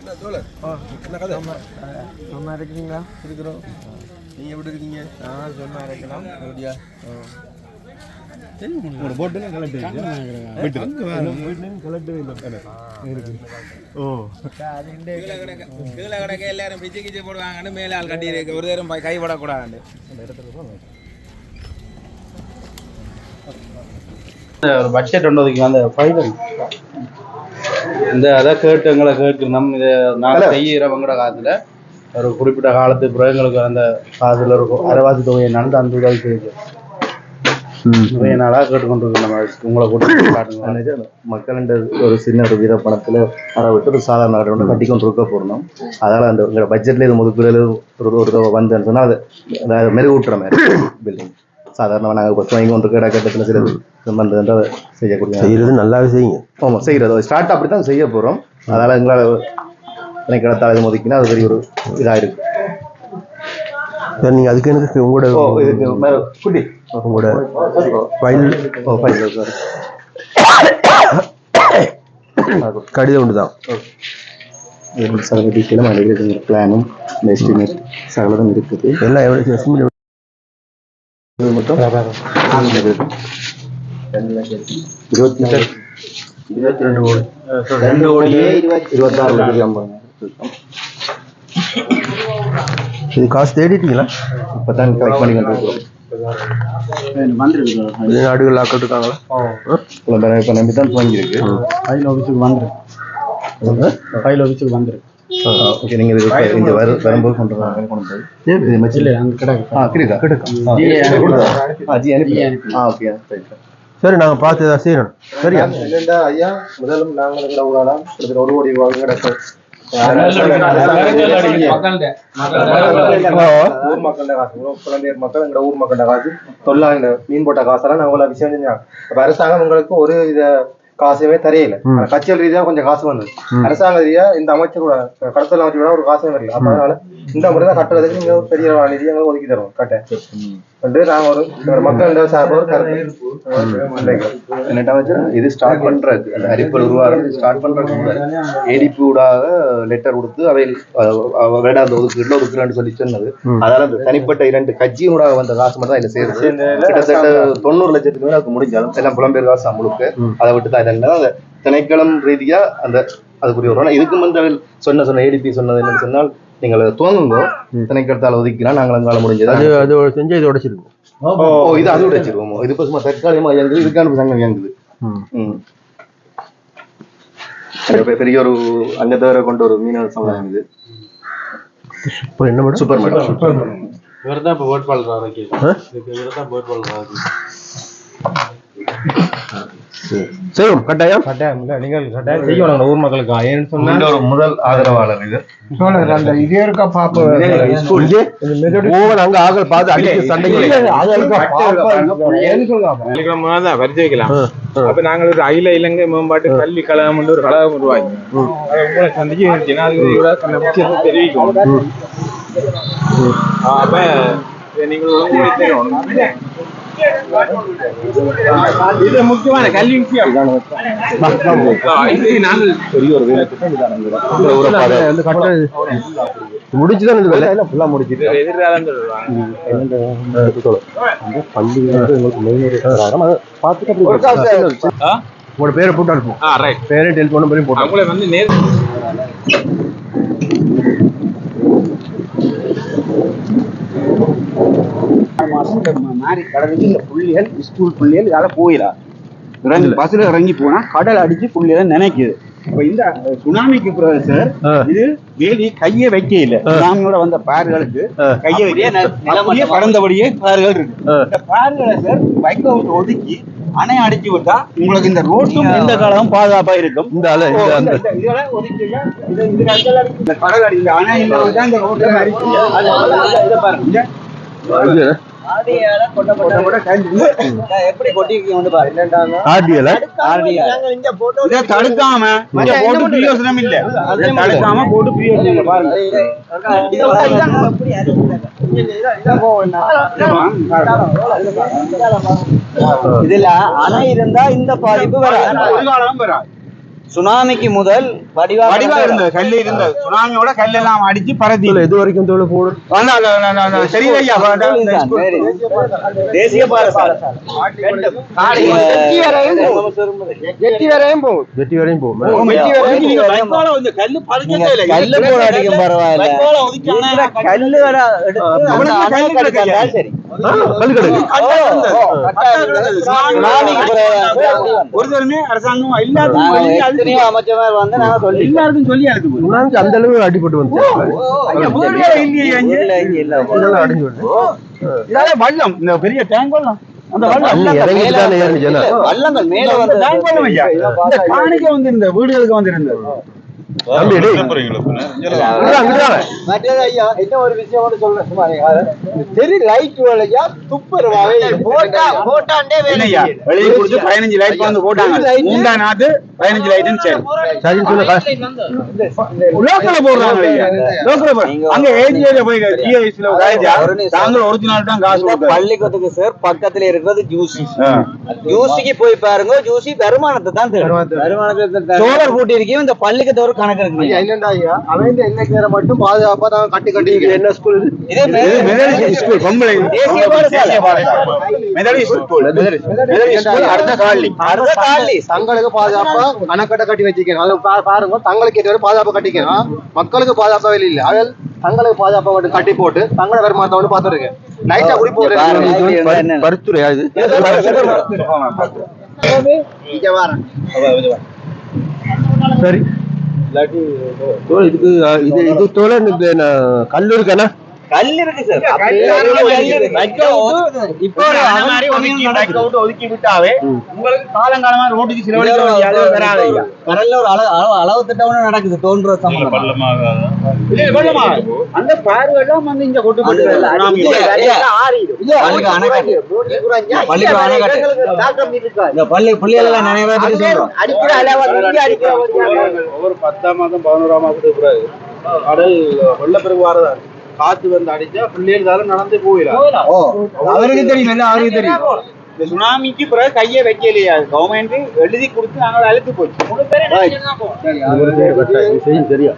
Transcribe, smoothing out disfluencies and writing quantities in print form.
என்ன கதை? சும்மா இருக்கீங்களா? இருக்கிறோம். நீங்கள் எப்படி இருக்கீங்க? சும்மா இருக்கலாம். அப்படியா? போட்டுன்னு கலெக்ட் எல்லாரும் பிச்சு கிச்சு போடுவாங்கன்னு மேலே ஆள் கட்டி இருக்கு. ஒரு நேரம் கைவிடக்கூடாது. ஒரு பட்ஜெட் ஒன்று ஒதுக்கி அந்த ஃபைனல் இந்த அதை கேட்டு எங்களை கேட்கணும். இதை நாங்கள் செய்கிறவங்களோட காலத்தில் ஒரு குறிப்பிட்ட காலத்துக்கு பிறகு எங்களுக்கு அந்த காசுல இருக்கும் அரைவாசி தொகையை நடந்து அந்த உதவி செய்யுது. நாளாக கேட்டுக்கொண்டிருக்கோம். நம்ம உங்களை கூட்டு மக்கள்கிட்ட ஒரு சின்ன ஒரு வீத பணத்தில் அதை விட்டு ஒரு சாதாரண நாட்டை ஒன்று கட்டி கொண்டு இருக்க போடணும். அதனால் அந்த உங்களோட பட்ஜெட்லேயே இது முதுக்குள்ள ஒரு தொகை வந்துன்னு சொன்னால் அதை மெருகூட்டுற மாதிரி பில்டிங் சாதாரணமாக நாங்கள் பஸ் வாங்கி கொண்டு இருக்க கட்டத்தில் சில சம்பந்தம் அதை செய்யக்கூடிய செய்கிறது நல்லாவே செய்யுங்க. ஆமாம் செய்கிறது ஸ்டார்ட் அப்படி தான் செய்ய போகிறோம். அதனால் எங்களால் எனக்கு இடத்தால் இது ஒதுக்கினா அது பெரிய ஒரு இதாக இருக்கு. சார் நீங்கள் அதுக்கு எனக்கு உங்களோட குட்டி உங்களோட ஃபைல் சார் கடிதம் ஒன்று தான் சகல டீட்டெயிலும் அதில் பிளானும் எஸ்டிமேட் சகலம் இருக்குது. எல்லாம் எவ்வளோ எஸ்டிமேட் மொத்தம் 22 கோடி 2,26,50,000. இது காசு தேடிட்டீங்களா? இப்போ தான் கலெக்ட் பண்ணி கொண்டிருக்கிறோம். வெளிநாடுகள் ஆக்கள் இருக்காங்களா? இப்போ நம்பி தான் வாங்கியிருக்கு. ஃபைல் ஆஃபீஸுக்கு வந்துருக்கு. ஓகே, நீங்கள் இந்த வரும்போது கொண்டு போய் இல்லை அங்கே கிடக்கு. ஓகே சரி, நாங்கள் பார்த்து ஏதாவது செய்யணும். சரியா இல்லைண்டா ஐயா, முதலும் நாங்கள் கூட ஊராடாம் கிட்டத்தட்ட 1 கோடி ரூபாய் கிடக்கு. ஊர் மக்கள் காசு, புலம்பெயர் மக்கள் எங்களோட ஊர் மக்களோட காசு இந்த மீன் போட்ட காசெல்லாம் நான் உங்களை விஷயம் செஞ்சாங்க. இப்போ அரசாங்கம் உங்களுக்கு ஒரு இத காசுமே தெரியல. கட்சியல் ரீதியா கொஞ்சம் காசு வந்தது. அரசாங்க ரீதியா இந்த அமைச்சரோட கடத்தல் அமைச்சரோட ஒரு காசுமே வரல. அப்ப அதனால இந்த முறை தான் கட்டுறதுக்கு நீங்க பெரிய நிதி எங்களுக்கு ஒதுக்கி தருவோம். கட்ட நாங்க ஒரு மக்கள் சார்பாக இது ஸ்டார்ட் பண்றது அந்த அரிப்பல் உருவாகிறது ஸ்டார்ட் பண்றது ஏடிபி ஊடாக லெட்டர் கொடுத்து அவை வேடாந்த ஒதுக்குறேன்னு சொல்லி சொன்னது. அதனால அந்த தனிப்பட்ட 2 கட்சியினூடாக வந்த காசு மட்டும் தான் இதுல சேருது. கிட்டத்தட்ட 90 லட்சத்துக்கு மேல அதுக்கு முடிஞ்சாலும் எல்லாம் புலம்பெயர் காசு முழுக்க அதை விட்டு தான் அந்த திணைக்களம் ரீதியா அந்த அதுக்குரிய ஒரு இதுக்கு வந்து சொன்ன ஏடிபி சொன்னது என்னன்னு சொன்னால், நீங்கள் துவங்குங்க திணைக்களத்தால் ஒதுக்கினா நாங்கள் எங்களால் முடிஞ்சது அது செஞ்சு இதை உடைச்சிருக்கோம். இது அது உடைச்சிருவோமோ. இது இப்போ சும்மா தற்காலிகமா இயங்குது. இதுக்கான சங்கம் இயங்குது. பெரிய ஒரு அங்கத்தவரை கொண்ட ஒரு மீனவர் சமுதாயம் இது. என்ன மேடம்? Super madam. இவர் தான் இப்போ வேட்பாளர். சரி, கட்டாயம் இல்லை, நீங்கள் கட்டாயம் செய்யணும் ஊர் மக்களுக்கு. ஏன்னு சொன்னால் ஒரு முதல் ஆதரவாளர் இது. அந்த இதே இருக்கா பாப்பா அங்க ஆகல் பார்த்து அடிக்க சண்டைகள் வரிச்சு வைக்கலாம். அப்ப நாங்கள் ஒரு அகில இலங்கை மேம்பாட்டு கல்வி கழகம் ஒரு கழகம் உருவாக்கி உங்களை சந்திச்சு தெரிவிக்கும். அப்ப நீங்கள் இது முக்கியமான கல்வி விஷயம். நாங்கள் பெரிய ஒரு முடிச்சுதான் முடிச்சுட்டு பள்ளி உங்களோட பேரை போட்டு அனுப்பும். பேரே டெலிஃபோன் நம்பரையும் போட்டு அவங்கள வந்து நேர் மாறி கடலுக்கு இந்த புள்ளிகள் ஸ்கூல் புள்ளிகள் இதால போயிடா பஸ்ல இறங்கி போனா கடல் அடிச்சு புள்ளிகள் நினைக்குது. இப்ப இந்த சுனாமிக்கு பிறகு சார் இது வேலி கையை வைக்க இல்லை. சுனாமியோட வந்த பார்களுக்கு கையை வைக்க பறந்தபடியே பார்கள் இருக்கு. இந்த பார்களை சார் வைக்க விட்டு ஒதுக்கி அணை அடிச்சு விட்டா உங்களுக்கு இந்த ரோட்டும் எந்த காலமும் பாதுகாப்பா இருக்கும். இந்த கடல் அடி இந்த அணை இந்த ரோட்ல அடிச்சு பாருங்க. எப்படி கொட்டிருக்கீங்க பாருங்க. தடுக்காம போட்டு பிரயோசனம் இல்ல. தடுக்காம போட்டு பிரயோசனம் பாருங்க. இதுல அணை இருந்தா இந்த பாதிப்பு வராது. ஒரு காலம் வராது. சுனாமிக்கு முதல் வடிவா இருந்தது, கல்லு இருந்தது. சுனாமியோட கல்லெல்லாம் அடிச்சு பரத்தி இது வரைக்கும் தோல் போடு சரியா தேசிய பாடசாலை வெட்டி வரையும் போகும். வெட்டி வரையும் போகும். கல்லு போட அடிக்கும் பரவாயில்ல, கல்லு வர சரி கல் கிடக்கு. ஒருத்தருமே அரசாங்கம் எல்லாத்துக்கும் அமைச்சர் வந்து நாங்க சொல்லி எல்லாருக்கும் சொல்லி அனுப்பி சுனாமிக்கு அந்த அளவு அடிபட்டு வந்து இதெல்லாம் அடிஞ்சு வருது. வள்ளம் இந்த பெரிய டேங்க் வள்ளம் அந்த தண்ணி இறங்கிட்டு தானே ஏறிச்சு. வள்ளங்கள் மேல வந்து டேங்க் வள்ளம் ஐயா இந்த காணிக்க வந்து இந்த வீடுகளுக்கு வந்து இருந்தது. தம்பி டேய் மற்றது ஐயா என்ன ஒரு விஷயம் மட்டும் சொல்றேன் சுமார் சரி லைட் வேலையா துப்புரவாவே போட்டாண்டே ஐயா வெளியே கொடுத்து 15 லைட் வந்து போட்டாங்க. 3 நாட்டு 15 லைட்னு சரி சரி சொல்ல லோக்கல்ல போடுறாங்க ஐயா. லோக்கல்ல அங்க ஏஜில போய் ஜிஐஸ்ல காய்ச்சா தாங்க ஒரிஜினல் தான் காசு கொடுத்தாங்க. பள்ளிக்கூடத்துக்கு சார் பக்கத்துல இருக்கிறது ஜூசி. ஜூசிக்கு போய் பாருங்க, ஜூசி வருமானத்தை தான் வருமானத்தை சோழர் கூட்டி இருக்கீங்க. இந்த பள்ளிக்கூடத்து ஒரு கணக்கு இருக்கு என்னண்டா ஐயா அவன் என்ன கேர மட்டும் பாதுகாப்பா தான் கட்டி என்ன ஸ்கூல் இது? இதே மெதடி ஸ்கூல் பொம்பளை தேசிய பாடசாலை மெதடி ஸ்கூல் அடுத்த காலி தங்களுக்கு பாதுகாப்பா அணைக்கட்டை கட்டி வச்சுக்கணும். அது பாருங்க, தங்களுக்கு ஏற்ற பாதுகாப்பா கட்டிக்கணும். மக்களுக்கு பாதுகாப்பா இல்லை. அவள் தங்களுக்கு பாதுகாப்பா மட்டும் கட்டி போட்டு தங்களை வருமானத்தை வந்து பாத்துருக்கு. லைட்டா குடி போறேன் பருத்துறையா இது? சரி இதுக்கு இது இது தோல கல்லு இருக்கானா? கல் இருக்கு சார். இப்போ அந்த மாதிரி ஒதுக்கி விட்டாவே உங்களுக்கு காலங்காலமா ரோட்டுக்கு செலவழிக்க வேண்டிய அளவு வராது ஐயா. கடல்ல ஒரு அளவு திட்டம் நடக்குது தோன்ற சம்பந்தம். அந்த பார்வையெல்லாம் வந்து இங்க கொண்டு போட்டு ஒவ்வொரு 10ஆம் மாதம் 11ஆம் மாதத்துக்கு பிறகு கடல் வெள்ளப்பெருக்கு வரதான் காத்து வந்து அடிச்சா பிள்ளைகள் நடந்து போயிடும். அவருக்கு தெரியும், எல்லாம் அவருக்கு தெரியும். இந்த சுனாமிக்கு பிறகு கையை வைக்கலையா கவர்மெண்ட் எழுதி கொடுத்து நாங்கள் அழுத்து போச்சு. சரியா